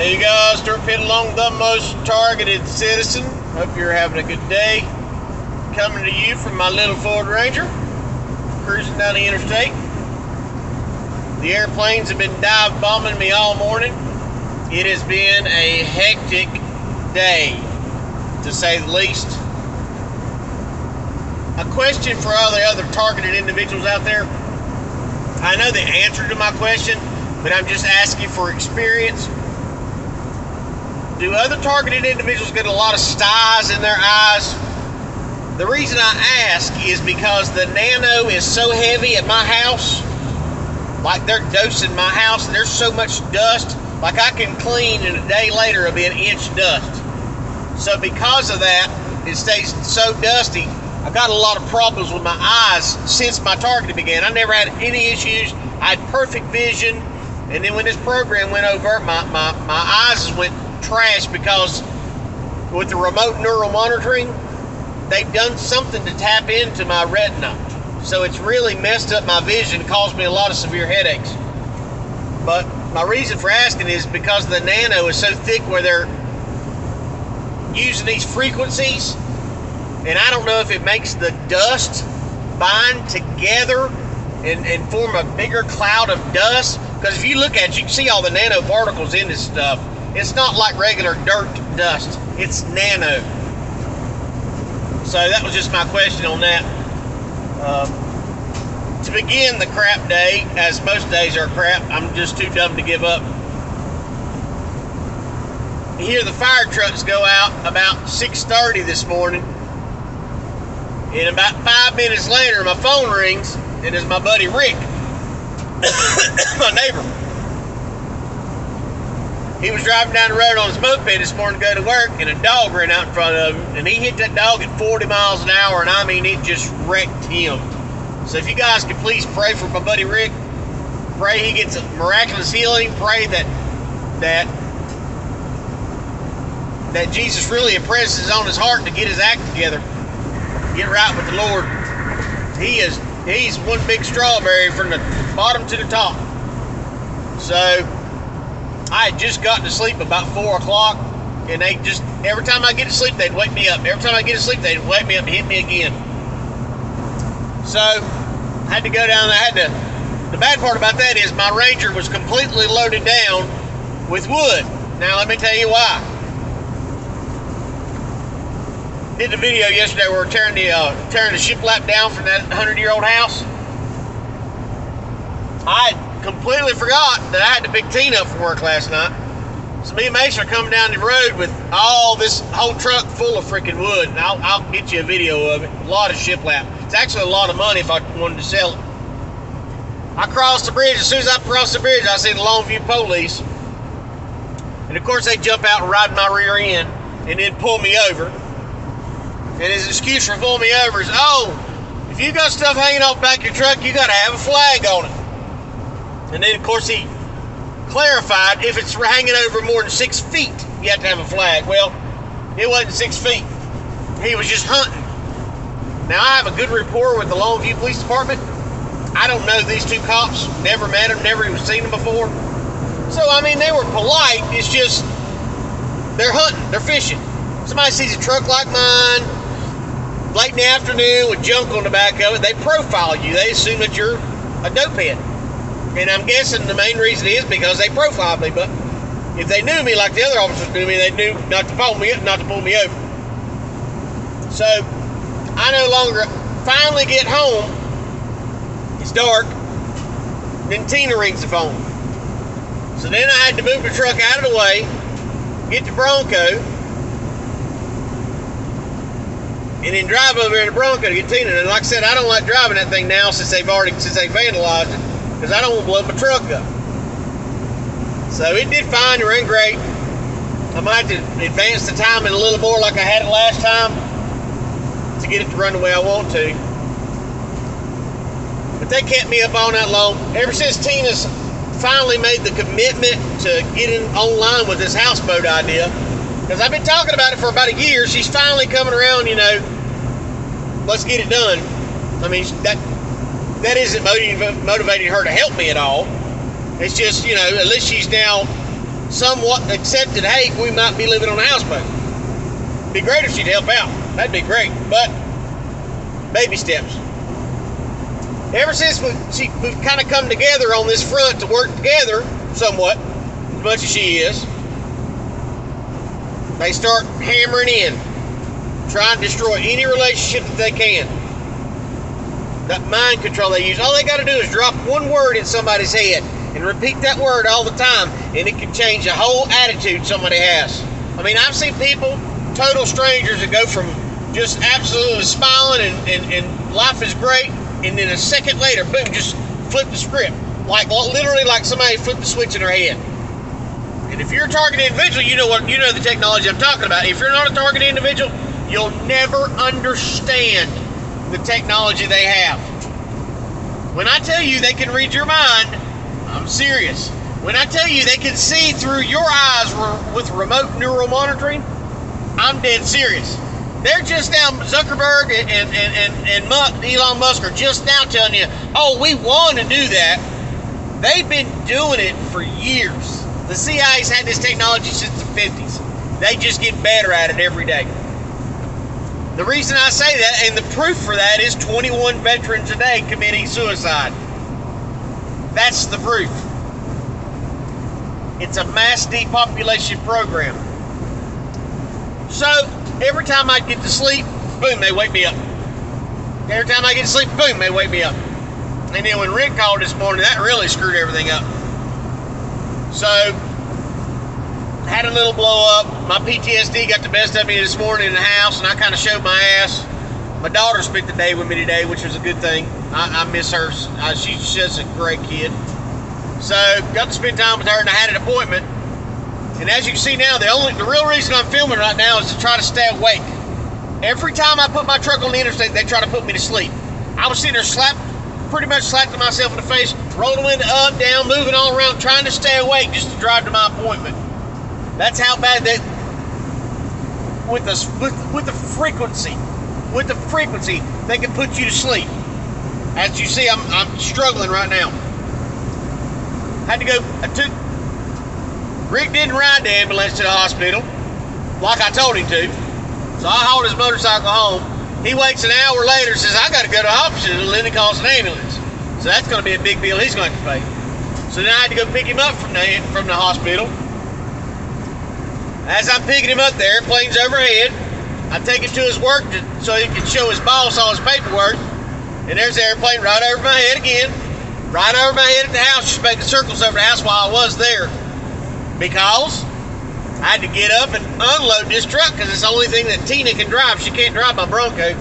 Hey guys, Dirt Pit along, the most targeted citizen. Hope you're having a good day. Coming to you from my little Ford Ranger, cruising down the interstate. The airplanes have been dive bombing me all morning. It has been a hectic day, to say the least. A question for all the other targeted individuals out there. I know the answer to my question, but I'm just asking for experience. Do other targeted individuals get a lot of styes in their eyes? The reason I ask is because the Nano is so heavy at my house. Like they're dosing my house and there's so much dust. Like I can clean and a day later it'll be an inch dust. So because of that, it stays so dusty. I've got a lot of problems with my eyes since my targeting began. I never had any issues. I had perfect vision. And then when this program went over, my eyes went trash because with the remote neural monitoring, they've done something to tap into my retina. So it's really messed up my vision, caused me a lot of severe headaches. But my reason for asking is because the Nano is so thick where they're using these frequencies, and I don't know if it makes the dust bind together and form a bigger cloud of dust. Because if you look at it, you can see all the nanoparticles in this stuff. It's not like regular dirt dust. It's nano. So that was just my question on that. To begin the crap day, as most days are crap, I'm just too dumb to give up. You hear the fire trucks go out about 6:30 this morning. And about 5 minutes later, my phone rings, and it's my buddy Rick, my neighbor. He was driving down the road on his moped this morning to go to work, and a dog ran out in front of him, and he hit that dog at 40 miles an hour, and I mean, it just wrecked him. So if you guys could please pray for my buddy Rick, pray he gets a miraculous healing, pray that Jesus really impresses on his heart to get his act together, get right with the Lord. He's one big strawberry from the bottom to the top. So I had just gotten to sleep about 4 o'clock, and they just, every time I get to sleep, they'd wake me up. Every time I get to sleep, they'd wake me up and hit me again. So I had to go down there. The bad part about that is my Ranger was completely loaded down with wood. Now let me tell you why. Did the video yesterday where we're tearing the shiplap down from that 100-year-old house. I completely forgot that I had to pick Tina up from work last night. So me and Mason are coming down the road with all this whole truck full of freaking wood, and I'll get you a video of it. A lot of shiplap. It's actually a lot of money if I wanted to sell it. I crossed the bridge. As soon as I crossed the bridge, I see the Longview police, and of course they jump out and ride my rear end and then pull me over. And his excuse for pulling me over is, oh, if you got stuff hanging off the back of your truck, you got to have a flag on it. And then, of course, he clarified if it's hanging over more than 6 feet, you have to have a flag. Well, it wasn't 6 feet. He was just hunting. Now, I have a good rapport with the Longview Police Department. I don't know these two cops. Never met them, never even seen them before. So, I mean, they were polite. It's just, they're hunting, they're fishing. Somebody sees a truck like mine, late in the afternoon with junk on the back of it, they profile you. They assume that you're a dopehead. And I'm guessing the main reason is because they profiled me. But if they knew me like the other officers knew me, they knew not to pull me over. So I no longer finally get home. It's dark. Then Tina rings the phone. So then I had to move the truck out of the way, get the Bronco, and then drive over in the Bronco to get Tina. And like I said, I don't like driving that thing now since they vandalized it, because I don't want to blow my truck up. So it did fine, it ran great. I might have to advance the timing a little more like I had it last time to get it to run the way I want to. But they kept me up all night long. Ever since Tina's finally made the commitment to getting online with this houseboat idea, because I've been talking about it for about a year. She's finally coming around, let's get it done. I mean, that isn't motivating her to help me at all. It's just, at least she's now somewhat accepted, hey, we might be living on a houseboat. It'd be great if she'd help out. That'd be great. But baby steps. Ever since we've kind of come together on this front to work together somewhat, as much as she is, they start hammering in, trying to destroy any relationship that they can. That mind control they use, all they got to do is drop one word in somebody's head and repeat that word all the time, and it can change the whole attitude somebody has. I mean, I've seen people, total strangers, that go from just absolutely smiling and life is great, and then a second later, boom, just flip the script. Literally like somebody flipped the switch in their head. And if you're a targeted individual, you know the technology I'm talking about. If you're not a targeted individual, you'll never understand the technology they have. When I tell you they can read your mind, I'm serious. When I tell you they can see through your eyes with remote neural monitoring, I'm dead serious. They're just now, Zuckerberg and Elon Musk are just now telling you, oh, we want to do that. They've been doing it for years. The CIA's had this technology since the 50s. They just get better at it every day. The reason I say that, and the proof for that, is 21 veterans a day committing suicide. That's the proof. It's a mass depopulation program. So, every time I get to sleep, boom, they wake me up. Every time I get to sleep, boom, they wake me up. And then when Rick called this morning, that really screwed everything up. So, had a little blow up. My PTSD got the best of me this morning in the house, and I kind of showed my ass. My daughter spent the day with me today, which was a good thing. I miss her. She's just a great kid. So, got to spend time with her, and I had an appointment. And as you can see now, the real reason I'm filming right now is to try to stay awake. Every time I put my truck on the interstate, they try to put me to sleep. I was sitting there pretty much slapping myself in the face, rolling window up, down, moving all around, trying to stay awake just to drive to my appointment. That's how bad they, with the frequency, they can put you to sleep. As you see, I'm struggling right now. Rick didn't ride the ambulance to the hospital like I told him to, so I hauled his motorcycle home. He waits an hour later, says, I got to go to the hospital, and then he calls an ambulance. So that's going to be a big bill he's going to have to pay. So then I had to go pick him up from the hospital. As I'm picking him up, the airplane's overhead. I take him to his work so he can show his boss all his paperwork. And there's the airplane right over my head again. Right over my head at the house, just making circles over the house while I was there. Because I had to get up and unload this truck because it's the only thing that Tina can drive. She can't drive my Bronco,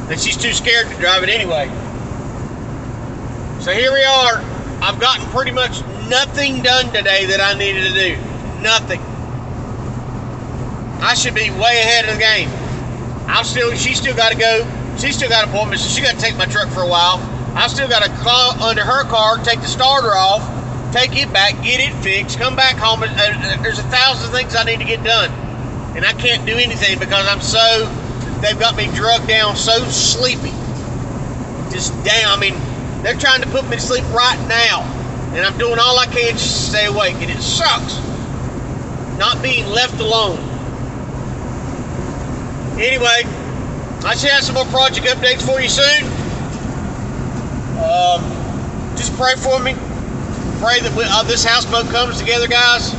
and she's too scared to drive it anyway. So here we are. I've gotten pretty much nothing done today that I needed to do. Nothing. I should be way ahead of the game. She's still got to go. She's still got appointments, so she got to take my truck for a while. I've still got to call under her car, take the starter off, take it back, get it fixed, come back home. There's 1,000 things I need to get done. And I can't do anything because they've got me drugged down, so sleepy. Just down. I mean, they're trying to put me to sleep right now. And I'm doing all I can just to stay awake. And it sucks not being left alone. Anyway, I should have some more project updates for you soon. Just pray for me. Pray that this houseboat comes together, guys.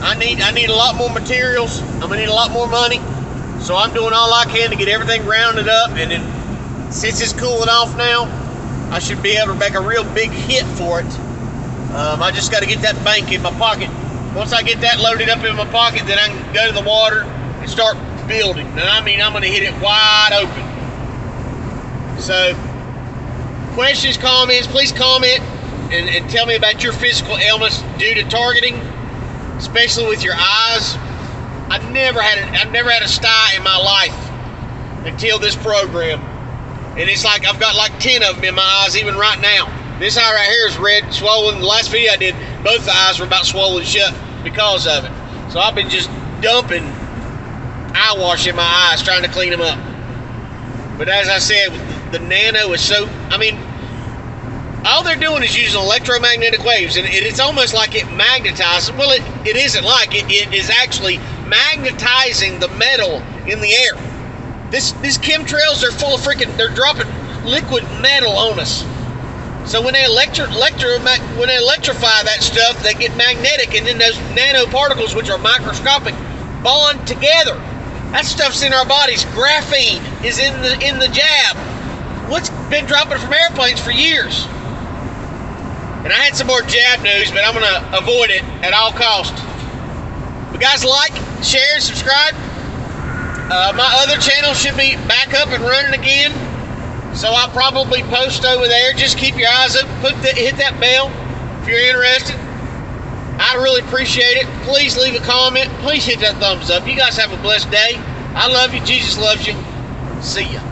I need a lot more materials. I'm gonna need a lot more money. So I'm doing all I can to get everything rounded up. And then, since it's cooling off now, I should be able to make a real big hit for it. I just got to get that bank in my pocket. Once I get that loaded up in my pocket, then I can go to the water and start building. And I mean, I'm going to hit it wide open. So, questions, comments, please comment and tell me about your physical ailments due to targeting, especially with your eyes. I've never had a sty in my life until this program. And it's like I've got like 10 of them in my eyes even right now. This eye right here is red, swollen. The last video I did, both the eyes were about swollen shut because of it. So I've been just dumping eye wash in my eyes, trying to clean them up. But as I said, the Nano is so, I mean, all they're doing is using electromagnetic waves, and it's almost like it magnetizes. Well, it isn't like it is actually magnetizing the metal in the air. These chemtrails are full of they're dropping liquid metal on us. So when they electrify that stuff, they get magnetic, and then those nanoparticles, which are microscopic, bond together. That stuff's in our bodies. Graphene is in the jab. What's been dropping from airplanes for years? And I had some more jab news, but I'm going to avoid it at all costs. But guys, like, share, and subscribe. My other channel should be back up and running again, so I'll probably post over there. Just keep your eyes open. Hit that bell if you're interested. I'd really appreciate it. Please leave a comment. Please hit that thumbs up. You guys have a blessed day. I love you. Jesus loves you. See ya.